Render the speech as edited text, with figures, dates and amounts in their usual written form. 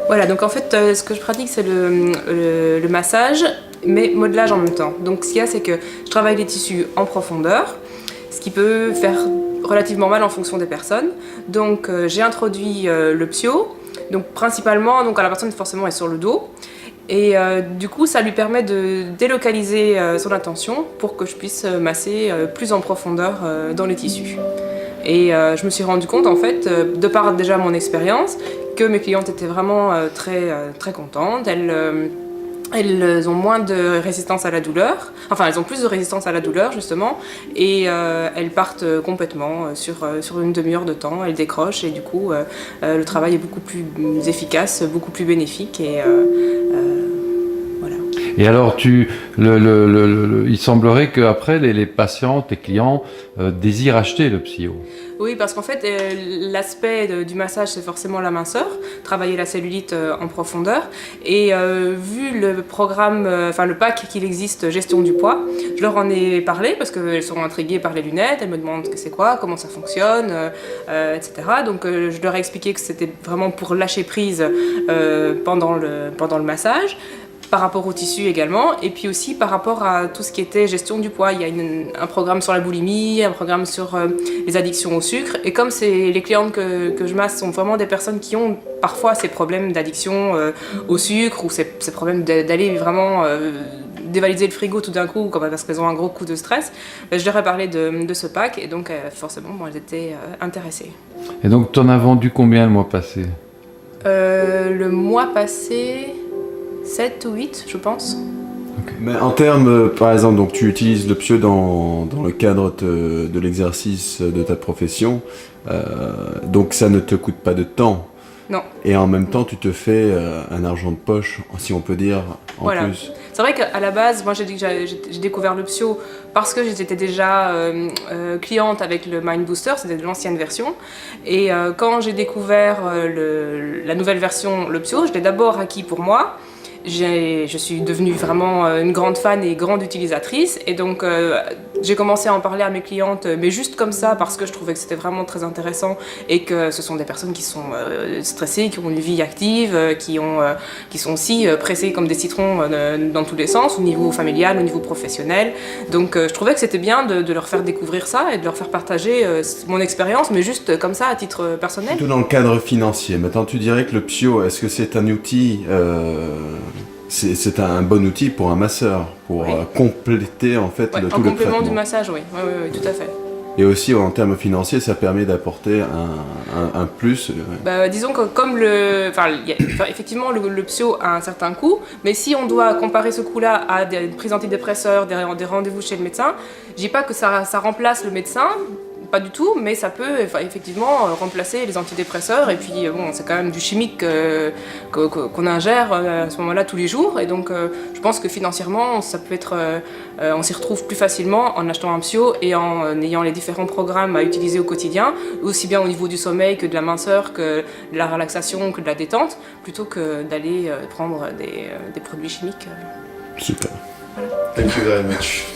Voilà, donc en fait, ce que je pratique, c'est le massage, mais modelage en même temps. Donc ce qu'il y a, c'est que je travaille les tissus en profondeur, ce qui peut faire relativement mal en fonction des personnes. Donc j'ai introduit le psio, donc principalement, donc, la personne forcément est sur le dos. Et du coup, ça lui permet de délocaliser son attention pour que je puisse masser plus en profondeur dans les tissus. Et je me suis rendu compte, en fait, de par déjà mon expérience, que mes clientes étaient vraiment très contentes. Elles ont moins de résistance à la douleur, enfin elles ont plus de résistance à la douleur justement, et elles partent complètement sur une demi-heure de temps, elles décrochent et du coup le travail est beaucoup plus efficace, beaucoup plus bénéfique et voilà. Et alors, il semblerait qu'après, les patients, tes clients, désirent acheter le psyo. Oui, parce qu'en fait, l'aspect du massage, c'est forcément la minceur, travailler la cellulite en profondeur. Et vu le programme, le pack qu'il existe, gestion du poids, je leur en ai parlé parce qu'elles sont intriguées par les lunettes, elles me demandent ce que c'est quoi, comment ça fonctionne, etc. Donc je leur ai expliqué que c'était vraiment pour lâcher prise pendant le massage, par rapport au tissu également, et puis aussi par rapport à tout ce qui était gestion du poids. Il y a un programme sur la boulimie, un programme sur les addictions au sucre, et comme les clientes que je masse sont vraiment des personnes qui ont parfois ces problèmes d'addiction au sucre, ou ces problèmes d'aller vraiment dévaliser le frigo tout d'un coup parce qu'elles ont un gros coup de stress, je leur ai parlé de ce pack, et donc forcément elles étaient intéressées. Et donc tu en as vendu combien le mois passé? Le mois passé, 7 ou 8, je pense. Okay. Mais en termes, par exemple, donc tu utilises le psio dans le cadre de l'exercice de ta profession, donc ça ne te coûte pas de temps. Non. Et en même temps, tu te fais un argent de poche, si on peut dire, en voilà. plus. C'est vrai qu'à la base, moi j'ai découvert le psio parce que j'étais déjà cliente avec le Mind Booster, c'était de l'ancienne version. Et quand j'ai découvert la nouvelle version, le psio, je l'ai d'abord acquis pour moi. Je suis devenue vraiment une grande fan et grande utilisatrice, et donc j'ai commencé à en parler à mes clientes, mais juste comme ça parce que je trouvais que c'était vraiment très intéressant et que ce sont des personnes qui sont stressées, qui ont une vie active, qui sont aussi pressées comme des citrons dans tous les sens, au niveau familial, au niveau professionnel. Donc je trouvais que c'était bien de leur faire découvrir ça et de leur faire partager mon expérience, mais juste comme ça à titre personnel. Surtout dans le cadre financier. Maintenant, tu dirais que le psio, est-ce que c'est un outil c'est un bon outil pour un masseur, pour compléter en fait tout le traitement. En complément du massage, oui, tout à fait. Et aussi en termes financiers, ça permet d'apporter un plus. Disons que comme effectivement le psio a un certain coût, mais si on doit comparer ce coût-là à des prises antidépresseurs, des rendez-vous chez le médecin, je dis pas que ça remplace le médecin. Pas du tout, mais ça peut effectivement remplacer les antidépresseurs, et puis c'est quand même du chimique qu'on ingère à ce moment-là tous les jours, et donc je pense que financièrement ça peut être, on s'y retrouve plus facilement en achetant un psio et en ayant les différents programmes à utiliser au quotidien, aussi bien au niveau du sommeil que de la minceur, que de la relaxation, que de la détente, plutôt que d'aller prendre des produits chimiques. Super. Voilà. Thank you very much.